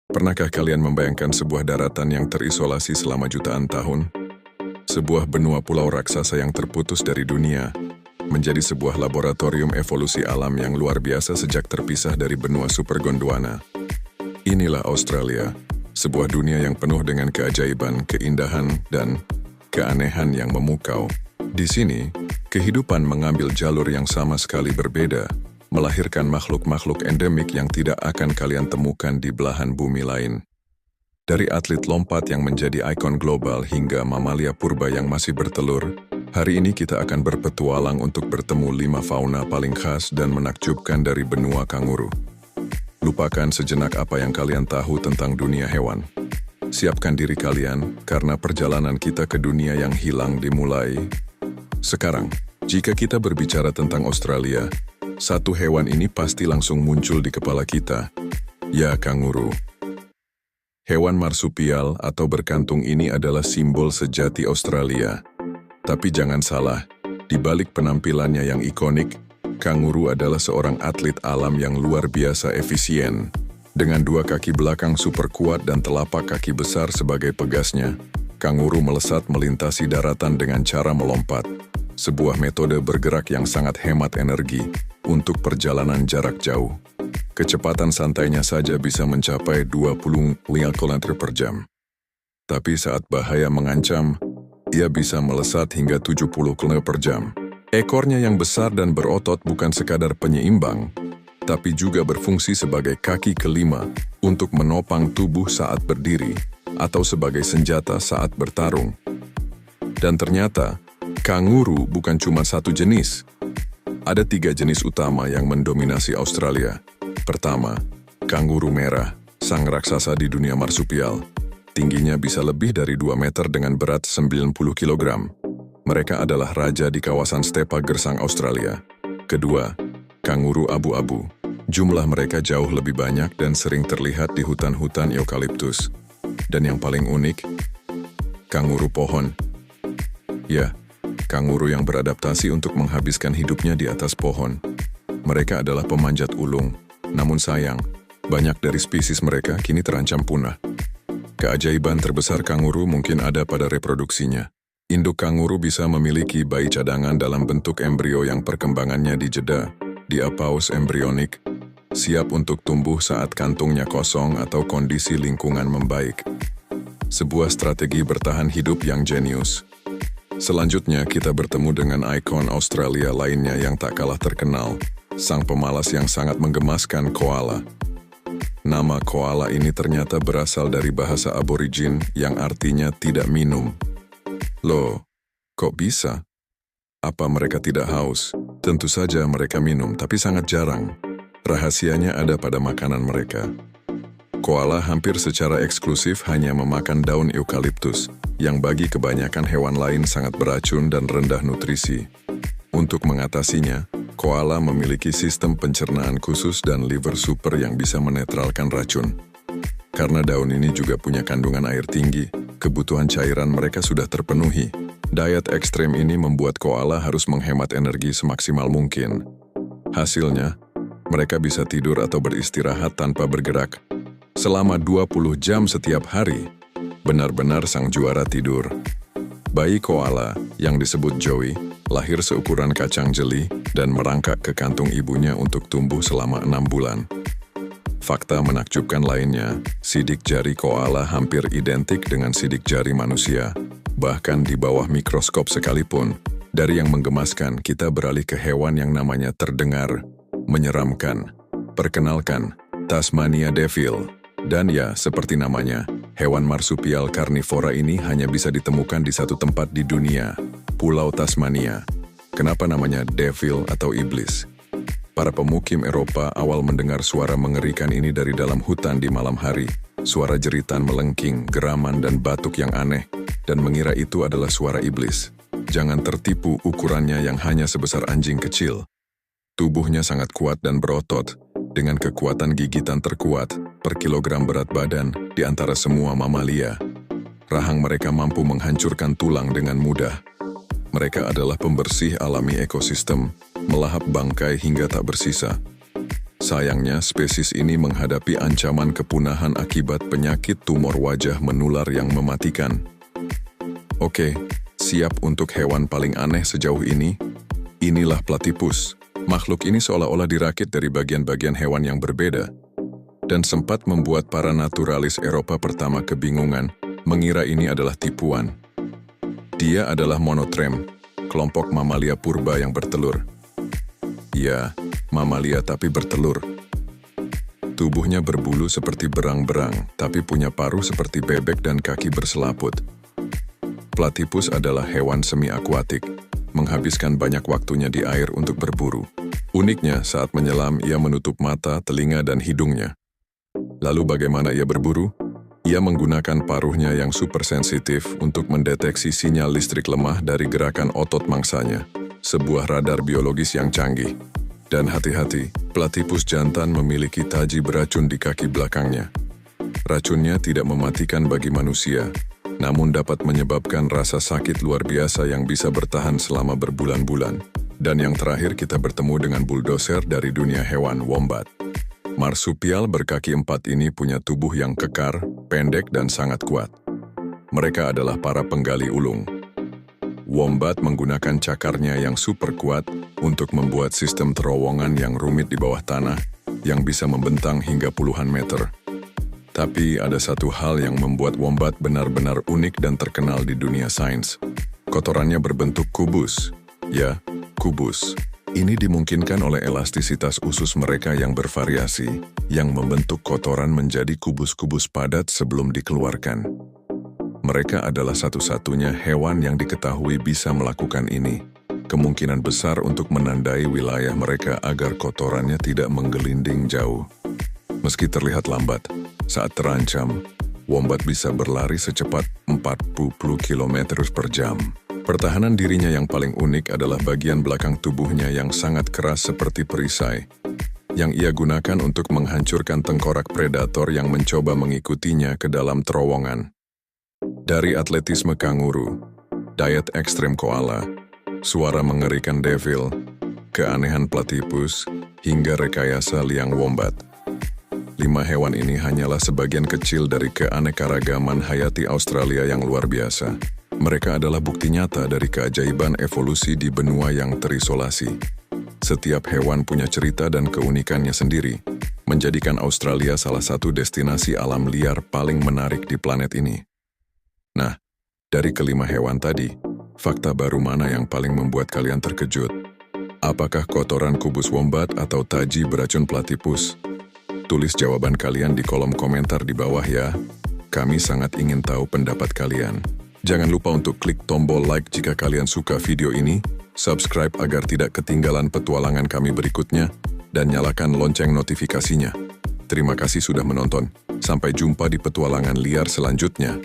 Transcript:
Pernahkah kalian membayangkan sebuah daratan yang terisolasi selama jutaan tahun? Sebuah benua pulau raksasa yang terputus dari dunia, menjadi sebuah laboratorium evolusi alam yang luar biasa sejak terpisah dari benua super Gondwana. Inilah Australia, sebuah dunia yang penuh dengan keajaiban, keindahan, dan keanehan yang memukau. Di sini, kehidupan mengambil jalur yang sama sekali berbeda, melahirkan makhluk-makhluk endemik yang tidak akan kalian temukan di belahan bumi lain. Dari atlet lompat yang menjadi ikon global hingga mamalia purba yang masih bertelur, hari ini kita akan berpetualang untuk bertemu 5 fauna paling khas dan menakjubkan dari benua kanguru. Lupakan sejenak apa yang kalian tahu tentang dunia hewan. Siapkan diri kalian, karena perjalanan kita ke dunia yang hilang dimulai sekarang. Jika kita berbicara tentang Australia, satu hewan ini pasti langsung muncul di kepala kita. Ya, kanguru. Hewan marsupial atau berkantung ini adalah simbol sejati Australia. Tapi jangan salah, di balik penampilannya yang ikonik, kanguru adalah seorang atlet alam yang luar biasa efisien. Dengan 2 kaki belakang super kuat dan telapak kaki besar sebagai pegasnya, kanguru melesat melintasi daratan dengan cara melompat. Sebuah metode bergerak yang sangat hemat energi untuk perjalanan jarak jauh. Kecepatan santainya saja bisa mencapai 25 km per jam. Tapi saat bahaya mengancam, ia bisa melesat hingga 70 km per jam. Ekornya yang besar dan berotot bukan sekadar penyeimbang, tapi juga berfungsi sebagai kaki kelima untuk menopang tubuh saat berdiri atau sebagai senjata saat bertarung. Dan ternyata, kanguru bukan cuma satu jenis. Ada 3 jenis utama yang mendominasi Australia. Pertama, kanguru merah, sang raksasa di dunia marsupial. Tingginya bisa lebih dari 2 meter dengan berat 90 kg. Mereka adalah raja di kawasan stepa gersang Australia. Kedua, kanguru abu-abu. Jumlah mereka jauh lebih banyak dan sering terlihat di hutan-hutan eukaliptus. Dan yang paling unik, kanguru pohon. Ya, kanguru yang beradaptasi untuk menghabiskan hidupnya di atas pohon. Mereka adalah pemanjat ulung, namun sayang, banyak dari spesies mereka kini terancam punah. Keajaiban terbesar kanguru mungkin ada pada reproduksinya. Induk kanguru bisa memiliki bayi cadangan dalam bentuk embrio yang perkembangannya dijeda, diapause embryonik, siap untuk tumbuh saat kantungnya kosong atau kondisi lingkungan membaik. Sebuah strategi bertahan hidup yang jenius. Selanjutnya kita bertemu dengan ikon Australia lainnya yang tak kalah terkenal, sang pemalas yang sangat menggemaskan, koala. Nama koala ini ternyata berasal dari bahasa aborigin yang artinya tidak minum. Loh, kok bisa? Apa mereka tidak haus? Tentu saja mereka minum, tapi sangat jarang. Rahasianya ada pada makanan mereka. Koala hampir secara eksklusif hanya memakan daun eukaliptus, yang bagi kebanyakan hewan lain sangat beracun dan rendah nutrisi. Untuk mengatasinya, koala memiliki sistem pencernaan khusus dan liver super yang bisa menetralkan racun. Karena daun ini juga punya kandungan air tinggi, kebutuhan cairan mereka sudah terpenuhi. Diet ekstrem ini membuat koala harus menghemat energi semaksimal mungkin. Hasilnya, mereka bisa tidur atau beristirahat tanpa bergerak selama 20 jam setiap hari. Benar-benar sang juara tidur. Bayi koala, yang disebut Joey, lahir seukuran kacang jeli dan merangkak ke kantung ibunya untuk tumbuh selama 6 bulan. Fakta menakjubkan lainnya, sidik jari koala hampir identik dengan sidik jari manusia, bahkan di bawah mikroskop sekalipun. Dari yang menggemaskan, kita beralih ke hewan yang namanya terdengar menyeramkan. Perkenalkan, Tasmania Devil. Dan ya, seperti namanya, hewan marsupial karnivora ini hanya bisa ditemukan di satu tempat di dunia, Pulau Tasmania. Kenapa namanya Devil atau Iblis? Para pemukim Eropa awal mendengar suara mengerikan ini dari dalam hutan di malam hari. Suara jeritan melengking, geraman dan batuk yang aneh, dan mengira itu adalah suara iblis. Jangan tertipu ukurannya yang hanya sebesar anjing kecil. Tubuhnya sangat kuat dan berotot, dengan kekuatan gigitan terkuat per kilogram berat badan di antara semua mamalia. Rahang mereka mampu menghancurkan tulang dengan mudah. Mereka adalah pembersih alami ekosistem, melahap bangkai hingga tak bersisa. Sayangnya, spesies ini menghadapi ancaman kepunahan akibat penyakit tumor wajah menular yang mematikan. Oke, siap untuk hewan paling aneh sejauh ini? Inilah platypus. Makhluk ini seolah-olah dirakit dari bagian-bagian hewan yang berbeda, dan sempat membuat para naturalis Eropa pertama kebingungan, mengira ini adalah tipuan. Dia adalah monotrem, kelompok mamalia purba yang bertelur. Ya, mamalia tapi bertelur. Tubuhnya berbulu seperti berang-berang, tapi punya paruh seperti bebek dan kaki berselaput. Platypus adalah hewan semi-akuatik, menghabiskan banyak waktunya di air untuk berburu. Uniknya, saat menyelam, ia menutup mata, telinga, dan hidungnya. Lalu bagaimana ia berburu? Ia menggunakan paruhnya yang super sensitif untuk mendeteksi sinyal listrik lemah dari gerakan otot mangsanya, sebuah radar biologis yang canggih. Dan hati-hati, platypus jantan memiliki taji beracun di kaki belakangnya. Racunnya tidak mematikan bagi manusia, namun dapat menyebabkan rasa sakit luar biasa yang bisa bertahan selama berbulan-bulan. Dan yang terakhir, kita bertemu dengan bulldozer dari dunia hewan, wombat. Marsupial berkaki 4 ini punya tubuh yang kekar, pendek, dan sangat kuat. Mereka adalah para penggali ulung. Wombat menggunakan cakarnya yang super kuat untuk membuat sistem terowongan yang rumit di bawah tanah yang bisa membentang hingga puluhan meter. Tapi ada satu hal yang membuat wombat benar-benar unik dan terkenal di dunia sains. Kotorannya berbentuk kubus. Ya, kubus. Ini dimungkinkan oleh elastisitas usus mereka yang bervariasi, yang membentuk kotoran menjadi kubus-kubus padat sebelum dikeluarkan. Mereka adalah satu-satunya hewan yang diketahui bisa melakukan ini. Kemungkinan besar untuk menandai wilayah mereka agar kotorannya tidak menggelinding jauh. Meski terlihat lambat, saat terancam, wombat bisa berlari secepat 40 km per jam. Pertahanan dirinya yang paling unik adalah bagian belakang tubuhnya yang sangat keras seperti perisai, yang ia gunakan untuk menghancurkan tengkorak predator yang mencoba mengikutinya ke dalam terowongan. Dari atletisme kanguru, diet ekstrem koala, suara mengerikan devil, keanehan platypus, hingga rekayasa liang wombat. 5 hewan ini hanyalah sebagian kecil dari keanekaragaman hayati Australia yang luar biasa. Mereka adalah bukti nyata dari keajaiban evolusi di benua yang terisolasi. Setiap hewan punya cerita dan keunikannya sendiri, menjadikan Australia salah satu destinasi alam liar paling menarik di planet ini. Nah, dari kelima hewan tadi, fakta baru mana yang paling membuat kalian terkejut? Apakah kotoran kubus wombat atau taji beracun platypus? Tulis jawaban kalian di kolom komentar di bawah ya. Kami sangat ingin tahu pendapat kalian. Jangan lupa untuk klik tombol like jika kalian suka video ini, subscribe agar tidak ketinggalan petualangan kami berikutnya, dan nyalakan lonceng notifikasinya. Terima kasih sudah menonton. Sampai jumpa di petualangan liar selanjutnya.